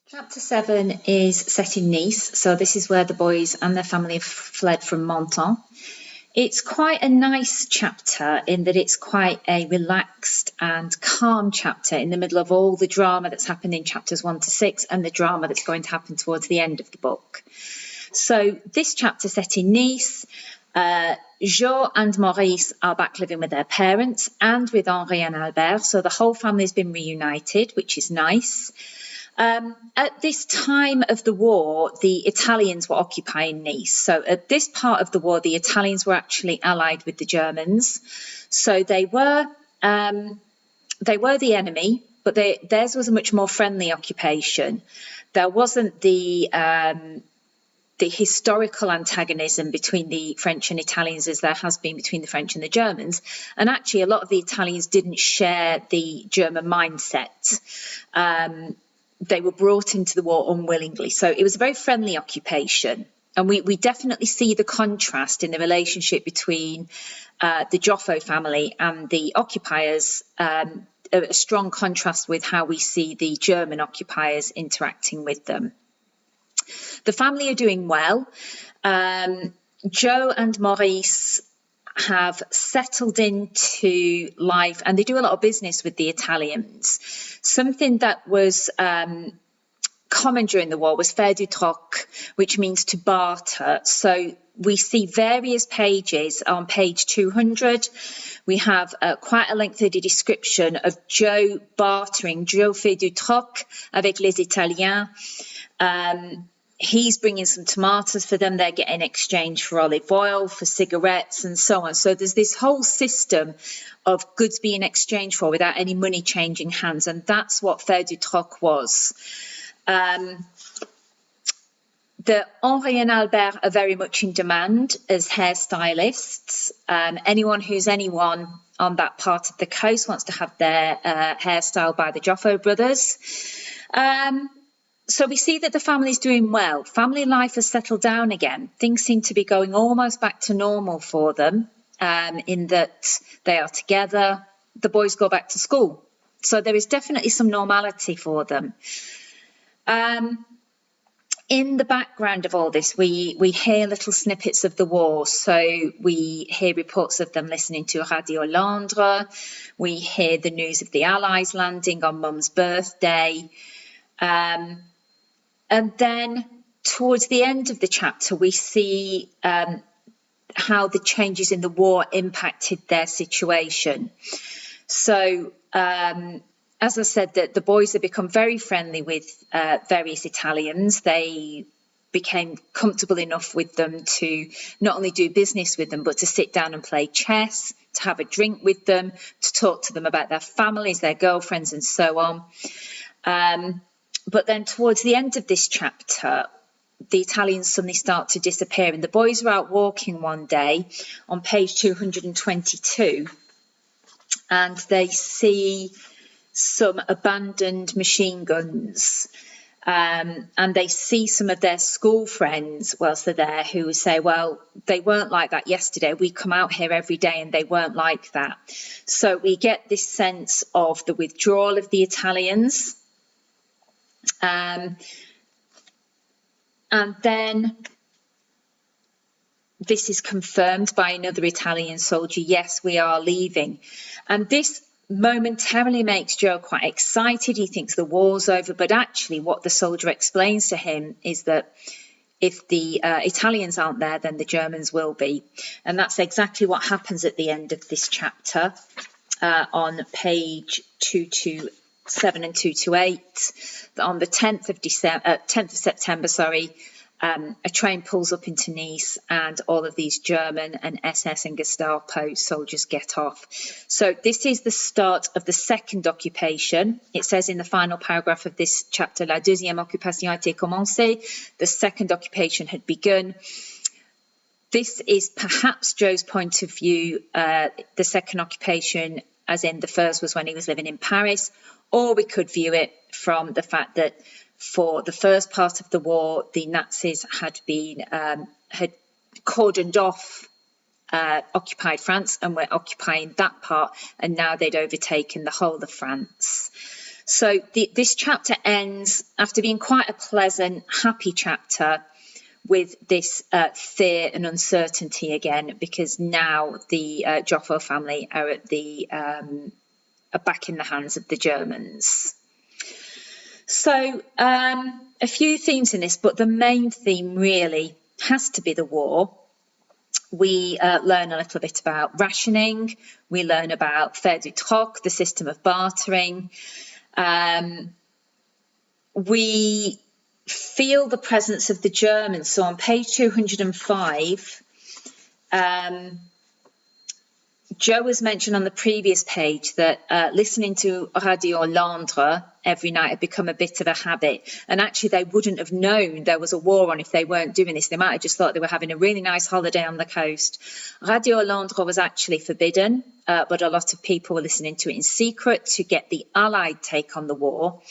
Chapter 7 is set in Nice, so this is where the boys and their family have fled from Menton. It's quite a nice chapter in that it's quite a relaxed and calm chapter in the middle of all the drama that's happened in chapters 1 to 6 and the drama that's going to happen towards the end of the book. So this chapter set in Nice, Jo and Maurice are back living with their parents and with Henri and Albert, so the whole family's been reunited, which is nice. At this time of the war, the Italians were occupying Nice. So at this part of the war, the Italians were actually allied with the Germans. So they were the enemy, but theirs was a much more friendly occupation. There wasn't the historical antagonism between the French and Italians as there has been between the French and the Germans. And actually, a lot of the Italians didn't share the German mindset. They were brought into the war unwillingly. So it was a very friendly occupation. And we definitely see the contrast in the relationship between the Joffo family and the occupiers, a strong contrast with how we see the German occupiers interacting with them. The family are doing well. Jo and Maurice have settled into life and they do a lot of business with the Italians. Something that was common during the war was faire du troc, which means to barter. So we see various pages. On page 200, we have quite a lengthy description of Jo bartering. Jo fait du troc avec les Italiens. He's bringing some tomatoes for them. They're getting exchange for olive oil, for cigarettes, and so on. So there's this whole system of goods being exchanged for without any money changing hands. And that's what faire du troc was. The Henri and Albert are very much in demand as hairstylists. Anyone who's anyone on that part of the coast wants to have their hairstyle by the Joffo brothers. So we see that the family's doing well. Family life has settled down again. Things seem to be going almost back to normal for them, in that they are together. The boys go back to school. So there is definitely some normality for them. In the background of all this, we hear little snippets of the war. So we hear reports of them listening to Radio Londres. We hear the news of the Allies landing on Mum's birthday. And then towards the end of the chapter, we see how the changes in the war impacted their situation. So, as I said, that the boys have become very friendly with various Italians. They became comfortable enough with them to not only do business with them, but to sit down and play chess, to have a drink with them, to talk to them about their families, their girlfriends, and so on. But then towards the end of this chapter, the Italians suddenly start to disappear. And the boys are out walking one day on page 222, and they see some abandoned machine guns. And they see some of their school friends whilst they're there who say, well, they weren't like that yesterday. We come out here every day and they weren't like that. So we get this sense of the withdrawal of the Italians. And then this is confirmed by another Italian soldier. Yes, we are leaving. And this momentarily makes Jo quite excited. He thinks the war's over. But actually what the soldier explains to him is that if the Italians aren't there, then the Germans will be. And that's exactly what happens at the end of this chapter on page 227 and 228. On the 10th of September, a train pulls up into Nice and all of these German and SS and Gestapo soldiers get off. So this is the start of the second occupation. It says in the final paragraph of this chapter, La deuxième occupation a été commencée. The second occupation had begun. This is perhaps Jo's point of view, the second occupation, as in the first was when he was living in Paris, or we could view it from the fact that for the first part of the war, the Nazis had cordoned off occupied France and were occupying that part, and now they'd overtaken the whole of France. So this chapter ends, after being quite a pleasant, happy chapter, with this fear and uncertainty again, because now the Joffo family are back in the hands of the Germans. So a few themes in this, but the main theme really has to be the war. We learn a little bit about rationing. We learn about faire du troc, the system of bartering. We feel the presence of the Germans. So on page 205, Joe was mentioned on the previous page that listening to Radio Londres every night had become a bit of a habit. And actually, they wouldn't have known there was a war on if they weren't doing this. They might have just thought they were having a really nice holiday on the coast. Radio Londres was actually forbidden, but a lot of people were listening to it in secret to get the Allied take on the war.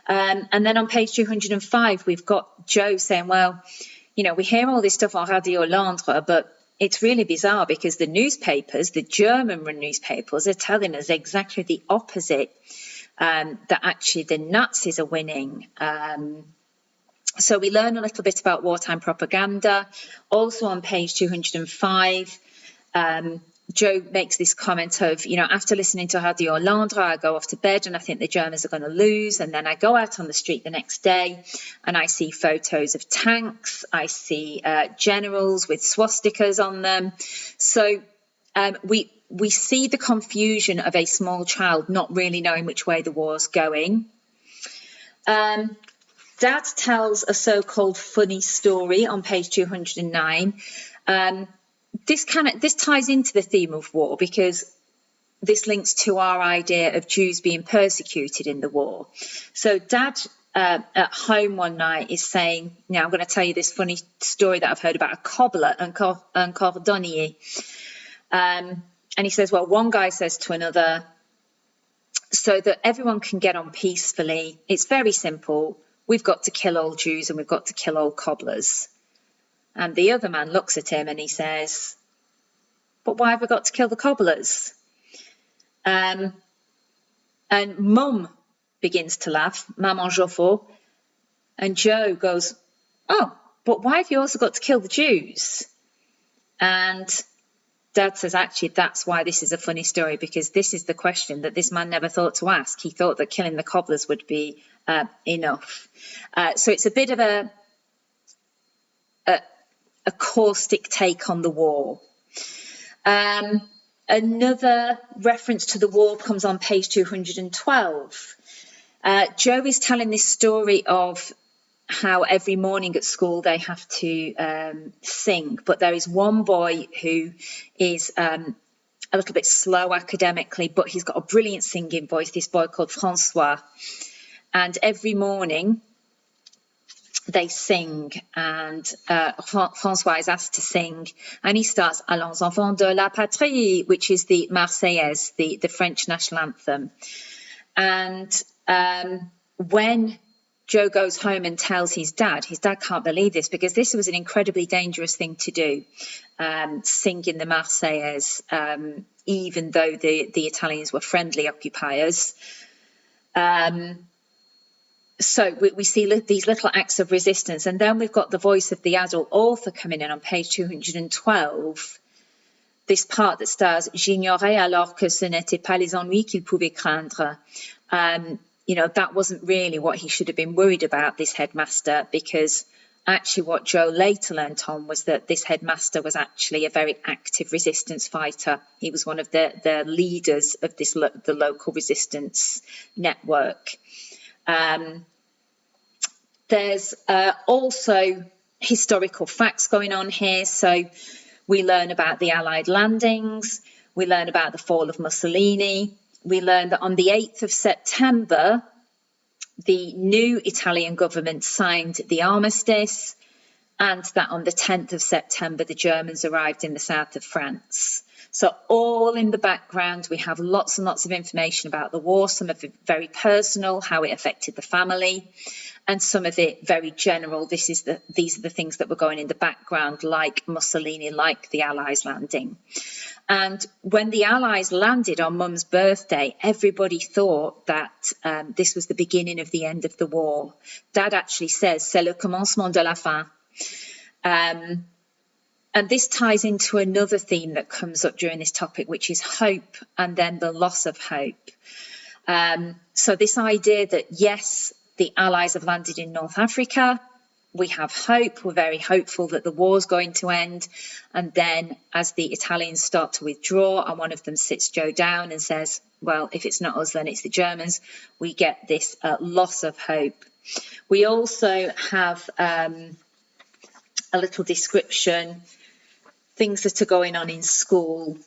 And then on page 205, we've got Joe saying, well, you know, we hear all this stuff on Radio Londres, but it's really bizarre because the newspapers, the German-run newspapers, are telling us exactly the opposite, that actually the Nazis are winning. So we learn a little bit about wartime propaganda. Also on page 205, Joe makes this comment of, you know, after listening to Radio Londres, I go off to bed and I think the Germans are going to lose. And then I go out on the street the next day and I see photos of tanks. I see generals with swastikas on them. So we see the confusion of a small child not really knowing which way the war's going. Dad tells a so-called funny story on page 209. This ties into the theme of war because this links to our idea of Jews being persecuted in the war. So Dad at home one night is saying, now I'm going to tell you this funny story that I've heard about a cobbler, un cordonnier. And he says, well, one guy says to another, so that everyone can get on peacefully, it's very simple. We've got to kill all Jews and we've got to kill all cobblers. And the other man looks at him and he says, but why have we got to kill the cobblers? And Mum begins to laugh, Maman Joffo, and Joe goes, oh, but why have you also got to kill the Jews? And Dad says, actually, that's why this is a funny story, because this is the question that this man never thought to ask. He thought that killing the cobblers would be enough. So it's a bit of a caustic take on the war. Another reference to the war comes on page 212. Joe is telling this story of how every morning at school they have to sing, but there is one boy who is a little bit slow academically, but he's got a brilliant singing voice, this boy called Francois. And every morning they sing, and Francois is asked to sing, and he starts Allons enfants de la patrie, which is the Marseillaise, the French national anthem. And when Joe goes home and tells his dad can't believe this, because this was an incredibly dangerous thing to do, singing the Marseillaise, even though the Italians were friendly occupiers. So we see these little acts of resistance. And then we've got the voice of the adult author coming in on page 212. This part that starts, J'ignorais alors que ce n'était pas les ennuis qu'il pouvait craindre. You know, that wasn't really what he should have been worried about, this headmaster, because actually what Joe later learnt on was that this headmaster was actually a very active resistance fighter. He was one of the leaders of the local resistance network. There's also historical facts going on here. So we learn about the Allied landings. We learn about the fall of Mussolini. We learn that on the 8th of September, the new Italian government signed the armistice, and that on the 10th of September, the Germans arrived in the south of France. So all in the background, we have lots and lots of information about the war, some of it very personal, how it affected the family, and some of it very general. These are the things that were going in the background, like Mussolini, like the Allies landing. And when the Allies landed on Mum's birthday, everybody thought that this was the beginning of the end of the war. Dad actually says, c'est le commencement de la fin. And this ties into another theme that comes up during this topic, which is hope and then the loss of hope. So this idea that, yes, the Allies have landed in North Africa, we have hope, we're very hopeful that the war's going to end. And then as the Italians start to withdraw and one of them sits Joe down and says, well, if it's not us, then it's the Germans, we get this loss of hope. We also have a little description, things that are going on in school,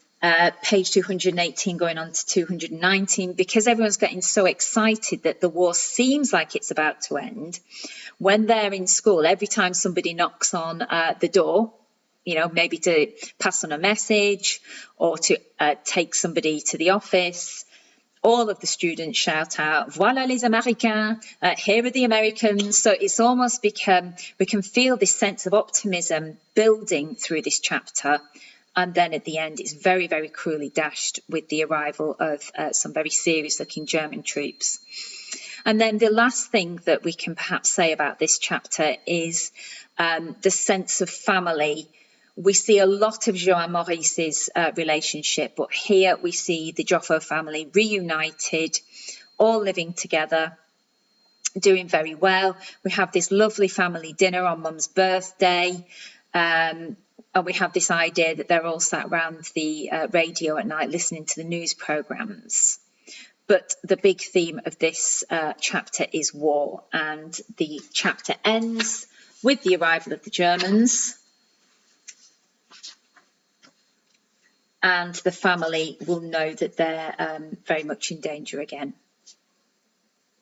page 218 going on to 219, because everyone's getting so excited that the war seems like it's about to end. When they're in school, every time somebody knocks on the door, maybe to pass on a message or to take somebody to the office, all of the students shout out, "Voilà les Américains," here are the Americans. So it's almost become, we can feel this sense of optimism building through this chapter. And then at the end, it's very, very cruelly dashed with the arrival of some very serious looking German troops. And then the last thing that we can perhaps say about this chapter is the sense of family. We see a lot of Joan and Maurice's relationship, but here we see the Joffo family reunited, all living together, doing very well. We have this lovely family dinner on Mum's birthday, and we have this idea that they're all sat around the radio at night listening to the news programmes. But the big theme of this chapter is war, and the chapter ends with the arrival of the Germans. And the family will know that they're very much in danger again.